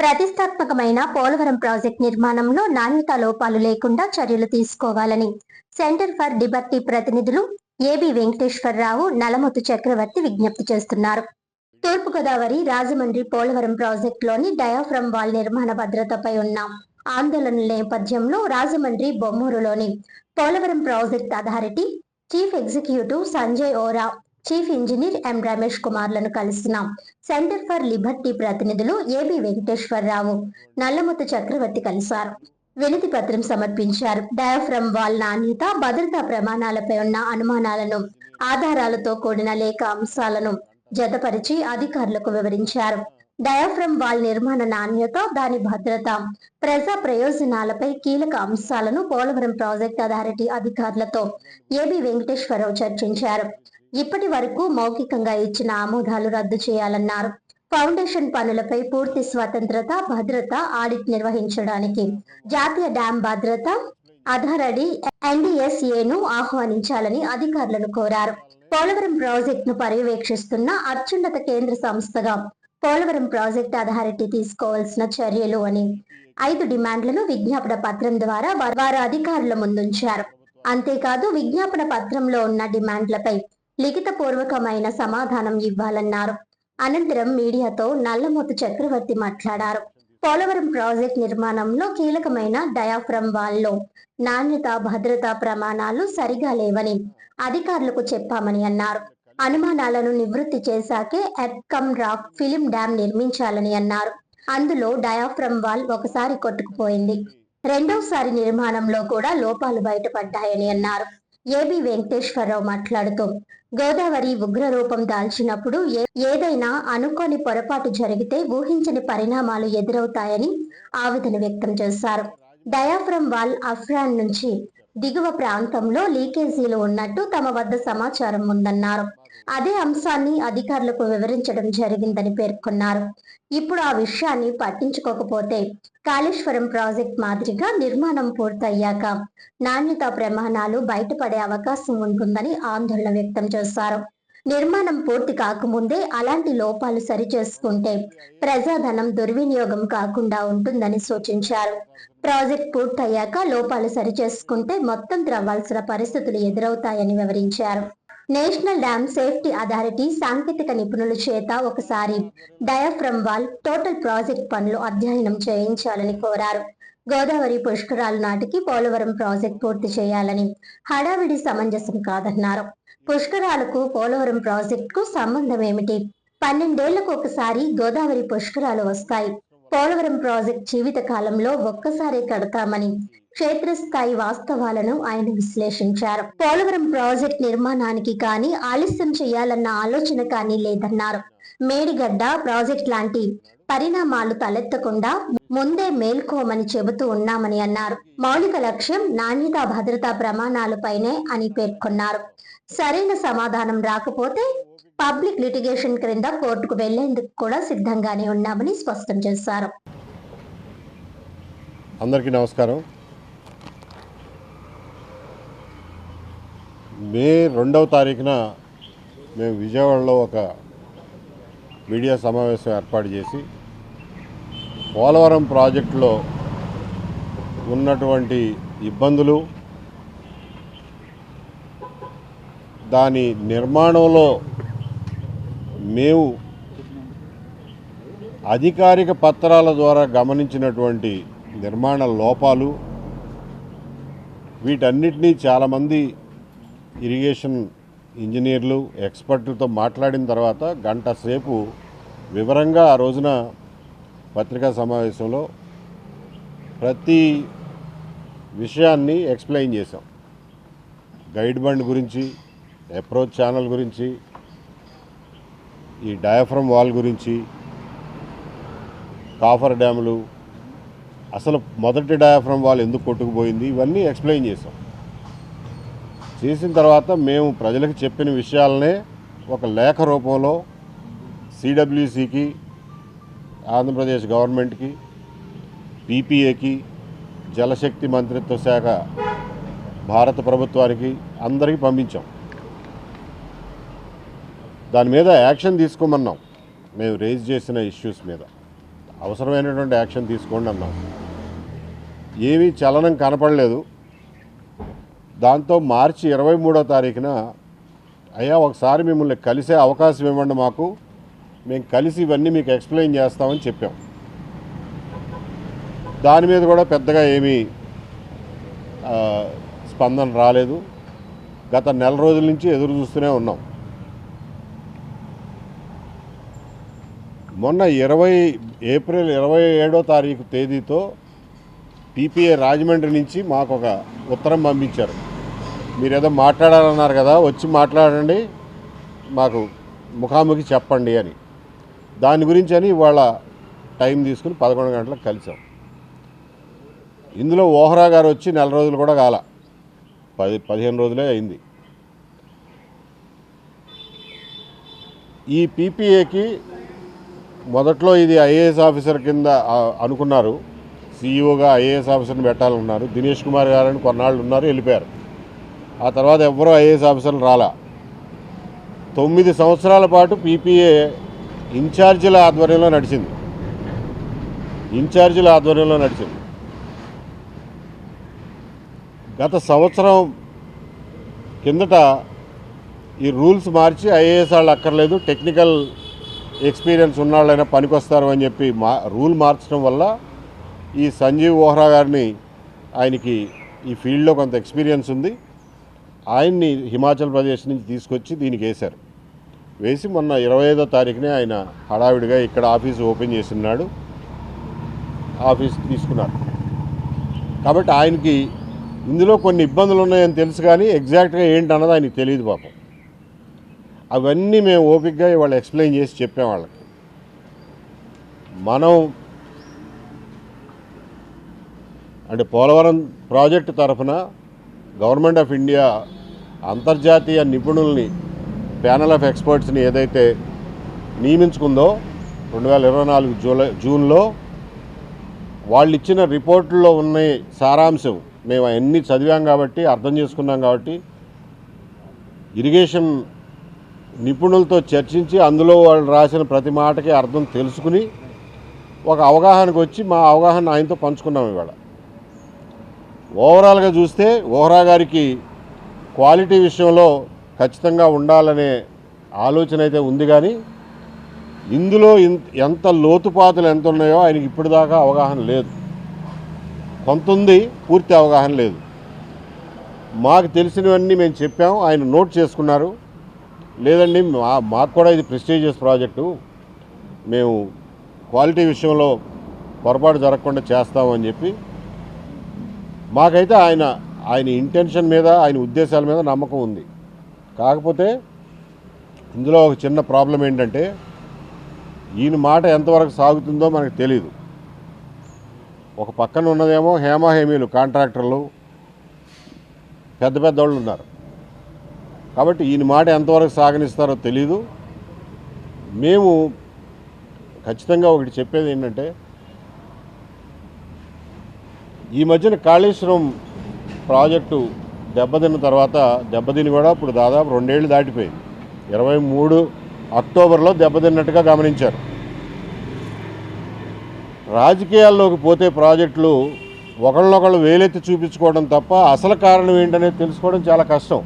ప్రతిష్టాత్మకమైన పోలవరం ప్రాజెక్టు నిర్మాణంలో నాణ్యతా లోపాలు లేకుండా చర్యలు తీసుకోవాలని సెంటర్ ఫర్ లిబర్టీ ప్రతినిధులు ఏబి వెంకటేశ్వరరావు, నలమోతు చక్రవర్తి విజ్ఞప్తి చేస్తున్నారు. తూర్పుగోదావరి రాజమండ్రి పోలవరం ప్రాజెక్టులోని డయాఫ్రమ్ వాల్ నిర్మాణ భద్రతపై ఉన్న ఆందోళనల నేపథ్యంలో రాజమండ్రి బొమ్మూరులోని Polavaram project authority chief executive Sanjay Ora, chief engineer M Ramesh కుమార్లను కలిసిన సెంటర్ ఫర్ లిబర్టీ ప్రతినిధులు ఏబి వెంకటేశ్వరరావు, నల్లమోతు చక్రవర్తి కలిశారు. వినతి పత్రం సమర్పించారు. డయాఫ్రమ్ వాల్ నాణ్యత, భద్రతా ప్రమాణాలపై ఉన్న అనుమానాలను ఆధారాలతో కూడిన లేఖ అంశాలను జతపరిచి అధికారులకు వివరించారు. డయాఫ్రమ్ వాల్ నిర్మాణ నాణ్యత, దాని భద్రత, ప్రజా ప్రయోజనాలపై కీలక అంశాలను పోలవరం ప్రాజెక్ట్ అథారిటీ అధికారులతో ఏబి వెంకటేశ్వరరావు చర్చించారు. ఇప్పటి వరకు మౌఖికంగా ఇచ్చిన ఆమోదాలు రద్దు చేయాలన్నారు. ఫౌండేషన్ పనులపై పూర్తి స్వతంత్రత, భద్రత ఆడిట్ నిర్వహించడానికి జాతీయ డ్యాం భద్రత అథారిటీ ఎన్డీఎస్ఏను ఆహ్వానించాలని అధికారులను కోరారు. పోలవరం ప్రాజెక్టును పర్యవేక్షిస్తున్న అత్యున్నత కేంద్ర సంస్థగా పోలవరం ప్రాజెక్టు అథారిటీ తీసుకోవాల్సిన చర్యలు అని 5 డిమాండ్లను విజ్ఞాపన పత్రం ద్వారా వారు అధికారుల ముందుంచారు. అంతేకాదు విజ్ఞాపన పత్రంలో ఉన్న డిమాండ్లపై లిఖితపూర్వకమైన సమాధానం ఇవ్వాలన్నారు. అనంతరం మీడియాతో నల్లమోతు చక్రవర్తి మాట్లాడారు. పోలవరం ప్రాజెక్టు నిర్మాణంలో కీలకమైన డయాఫ్రమ్ వాల్లో నాణ్యత, భద్రతా ప్రమాణాలు సరిగా లేవని అధికారులకు చెప్పామని అన్నారు. అనుమానాలను నివృత్తి చేశాకే ఎర్కమ్ రాక్ ఫిలిం డ్యాం నిర్మించాలని అన్నారు. అందులో డయాఫ్రమ్ వాల్ ఒకసారి కొట్టుకుపోయింది, రెండోసారి నిర్మాణంలో కూడా లోపాలు బయటపడ్డాయని అన్నారు. ఏబి వెంకటేశ్వరరావు మాట్లాడుతూ గోదావరి ఉగ్రరూపం దాల్చినప్పుడు ఏదైనా అనుకోని పొరపాటు జరిగితే ఊహించని పరిణామాలు ఎదురవుతాయని ఆవేదన వ్యక్తం చేశారు. డయాఫ్రమ్ వాల్ అఫ్రాన్ నుంచి దిగువ ప్రాంతంలో లీకేజీలు ఉన్నట్టు తమ వద్ద సమాచారం ఉందన్నారు. అదే అంశాన్ని అధికారులకు వివరించడం జరిగిందని పేర్కొన్నారు. ఇప్పుడు ఆ విషయాన్ని పట్టించుకోకపోతే కాళేశ్వరం ప్రాజెక్ట్ మాదిరిగా నిర్మాణం పూర్తయ్యాక నాణ్యతా ప్రమాణాలు బయటపడే అవకాశం ఉంటుందని ఆందోళన వ్యక్తం చేశారు. నిర్మాణం పూర్తి కాకముందే అలాంటి లోపాలు సరిచేసుకుంటే ప్రజాధనం దుర్వినియోగం కాకుండా ఉంటుందని సూచించారు. ప్రాజెక్ట్ పూర్తయ్యాక లోపాలు సరిచేసుకుంటే మొత్తం త్రవ్వాల్సిన పరిస్థితులు ఎదురవుతాయని వివరించారు. నేషనల్ డ్యామ్ సేఫ్టీ అథారిటీ సాంకేతిక నిపుణుల చేత ఒకసారి డయాఫ్రమ్ వాల్ టోటల్ ప్రాజెక్ట్ పనులు అధ్యయనం చేయించాలని కోరారు. గోదావరి పుష్కరాల నాటికి పోలవరం ప్రాజెక్ట్ పూర్తి చేయాలని హడావిడి సమంజసం కాదన్నారు. పుష్కరాలకు పోలవరం ప్రాజెక్టుకు సంబంధం ఏమిటి? 12 ఏళ్లకు ఒకసారి గోదావరి పుష్కరాలు వస్తాయి. పోలవరం ప్రాజెక్ట్ జీవిత కాలంలో ఒక్కసారే కడతామని క్షేత్రస్థాయి వాస్తవాలను ఆయన విశ్లేషించారు. పోలవరం ప్రాజెక్ట్ నిర్మాణానికి కానీ ఆలస్యం చేయాలన్న ఆలోచన కానీ లేదన్నారు. మేడిగడ్డ ప్రాజెక్ట్ లాంటి పరిణామాలు తలెత్తకుండా ముందే మేల్కోమని చెబుతూ ఉన్నామని అన్నారు. మౌలిక లక్ష్యం నాణ్యతా, భద్రతా ప్రమాణాలపైనే అని పేర్కొన్నారు. సరైన సమాధానం రాకపోతే పబ్లిక్ లిటిగేషన్ క్రింద కోర్టుకు వెళ్లేందుకు కూడా సిద్ధంగానే ఉన్నామని స్పష్టం చేశారు. అందరికీ నమస్కారం. మే 2వ తారీఖున మేము విజయవాడలో ఒక మీడియా సమావేశం ఏర్పాటు చేసి పోలవరం ప్రాజెక్టులో ఉన్నటువంటి ఇబ్బందులు, దాని నిర్మాణంలో మేము అధికారిక పత్రాల ద్వారా గమనించినటువంటి నిర్మాణ లోపాలు, వీటన్నిటినీ చాలామంది ఇరిగేషన్ ఇంజనీర్లు, ఎక్స్పర్ట్లతో మాట్లాడిన తర్వాత గంట సేపు వివరంగా ఆ రోజున పత్రికా సమావేశంలో ప్రతి విషయాన్ని ఎక్స్ప్లెయిన్ చేశాం. గైడ్ బండ్ గురించి, అప్రోచ్ ఛానల్ గురించి, ఈ డయాఫ్రమ్ వాల్ గురించి, కాఫర్ డ్యాములు, అసలు మొదటి డయాఫ్రమ్ వాల్ ఎందుకు కొట్టుకుపోయింది, ఇవన్నీ ఎక్స్ప్లెయిన్ చేసాం. చేసిన తర్వాత మేము ప్రజలకు చెప్పిన విషయాలనే ఒక లేఖ రూపంలో సిడబ్ల్యూసికి, ఆంధ్రప్రదేశ్ గవర్నమెంట్కి, పీపీఏకి, జలశక్తి మంత్రిత్వ శాఖ, భారత ప్రభుత్వానికి అందరికీ పంపించాం. దాని మీద యాక్షన్ తీసుకోమన్నాం మేము రేజ్ చేసిన ఇష్యూస్ మీద. అవసరమైనటువంటి యాక్షన్ తీసుకోండి అన్నాం. ఏమీ చలనం కనపడలేదు. దాంతో మార్చి 23వ తారీఖున అయ్యా ఒకసారి మిమ్మల్ని కలిసే అవకాశం ఇవ్వండి మాకు, మేము కలిసి ఇవన్నీ మీకు ఎక్స్ప్లెయిన్ చేస్తామని చెప్పాం. దాని మీద కూడా పెద్దగా ఏమీ స్పందన రాలేదు. గత నెల రోజుల నుంచి ఎదురు చూస్తూనే ఉన్నాం. మొన్న ఏప్రిల్ 27వ తారీఖు తేదీతో పీపీఏ రాజమండ్రి నుంచి మాకు ఒక ఉత్తరం పంపించారు. మీరు ఏదో మాట్లాడాలన్నారు కదా, వచ్చి మాట్లాడండి, మాకు ముఖాముఖి చెప్పండి అని. దాని గురించి అని ఇవాళ టైం తీసుకుని 11 గంటలకు కలిసాం. ఇందులో ఓహ్రా గారు వచ్చి నెల రోజులు కూడా కాల, 15 రోజులే అయింది. ఈ పీపీఏకి మొదట్లో ఇది ఐఏఎస్ ఆఫీసర్ కింద అనుకున్నారు. సీఈఓగా ఐఏఎస్ ఆఫీసర్ని పెట్టాలన్నారు. దినేష్ కుమార్ గారని కొన్నాళ్ళు ఉన్నారు, వెళ్ళిపోయారు. ఆ తర్వాత ఎవరో ఐఏఎస్ ఆఫీసర్లు రాలా. 9 సంవత్సరాల పాటు పీపీఏ ఇన్ఛార్జీల ఆధ్వర్యంలో నడిచింది. గత సంవత్సరం కిందట ఈ రూల్స్ మార్చి ఐఏఎస్ వాళ్ళు అక్కర్లేదు, టెక్నికల్ ఎక్స్పీరియన్స్ ఉన్నవాళ్ళైనా పనికొస్తారు అని చెప్పి రూల్ మార్చడం వల్ల ఈ సంజీవ్ ఓహ్రా గారిని, ఆయనకి ఈ ఫీల్డ్లో కొంత ఎక్స్పీరియన్స్ ఉంది, ఆయన్ని హిమాచల్ ప్రదేశ్ నుంచి తీసుకొచ్చి దీనికి వేశారు. వేసి మొన్న 25వ తారీఖునే ఆయన హడావిడిగా ఇక్కడ ఆఫీసు ఓపెన్ చేస్తున్నాడు, ఆఫీస్ తీసుకున్నారు. కాబట్టి ఆయనకి ఇందులో కొన్ని ఇబ్బందులు ఉన్నాయని తెలుసు, కానీ ఎగ్జాక్ట్గా ఏంటన్నది ఆయనకి తెలియదు పాపం. అవన్నీ మేము ఓపికగా ఇవాళ ఎక్స్ప్లెయిన్ చేసి చెప్పాం వాళ్ళకి. మనం అంటే పోలవరం ప్రాజెక్టు తరఫున గవర్నమెంట్ ఆఫ్ ఇండియా అంతర్జాతీయ నిపుణుల్ని, ప్యానల్ ఆఫ్ ఎక్స్పర్ట్స్ని ఏదైతే నియమించుకుందో 2024 జూన్లో, వాళ్ళు ఇచ్చిన రిపోర్టుల్లో ఉన్న సారాంశం మేము అన్నీ చదివాం కాబట్టి, అర్థం చేసుకున్నాం కాబట్టి, ఇరిగేషన్ నిపుణులతో చర్చించి అందులో వాళ్ళు రాసిన ప్రతి మాటకి అర్థం తెలుసుకుని ఒక అవగాహనకు వచ్చి మా అవగాహన ఆయనతో పంచుకున్నాం. ఇవాళ ఓవరాల్గా చూస్తే ఓహ్రా గారికి క్వాలిటీ విషయంలో ఖచ్చితంగా ఉండాలనే ఆలోచన అయితే ఉంది, కానీ ఇందులో ఎంత లోతుపాతులు ఎంత ఉన్నాయో ఆయనకి ఇప్పటిదాకా అవగాహన లేదు. కొంత ఉంది, పూర్తి అవగాహన లేదు. మాకు తెలిసినవన్నీ మేము చెప్పాం, ఆయన నోట్ చేసుకున్నారు. లేదండి మాకు కూడా ఇది ప్రెస్టీజియస్ ప్రాజెక్టు, మేము క్వాలిటీ విషయంలో పొరపాటు జరగకుండా చేస్తామని చెప్పి, మాకైతే ఆయన ఇంటెన్షన్ మీద, ఆయన ఉద్దేశాల మీద నమ్మకం ఉంది. కాకపోతే ఇందులో ఒక చిన్న ప్రాబ్లం ఏంటంటే, ఈయన మాట ఎంతవరకు సాగుతుందో మనకు తెలీదు. ఒక పక్కన ఉన్నదేమో హేమాహేమీలు, కాంట్రాక్టర్లు, పెద్ద వాళ్ళు ఉన్నారు. కాబట్టి ఈయన మాట ఎంతవరకు సాగనిస్తారో తెలీదు. మేము ఖచ్చితంగా ఒకటి చెప్పేది ఏంటంటే, ఈ మధ్యన కాళేశ్వరం ప్రాజెక్టు దెబ్బతిన్న తర్వాత, దెబ్బతిని కూడా ఇప్పుడు దాదాపు 2 ఏళ్ళు దాటిపోయింది. 23 అక్టోబర్లో దెబ్బతిన్నట్టుగా గమనించారు. రాజకీయాల్లోకి పోతే ప్రాజెక్టులు ఒకళ్ళనొకళ్ళు వేలెత్తి చూపించుకోవడం తప్ప అసలు కారణం ఏంటనేది తెలుసుకోవడం చాలా కష్టం.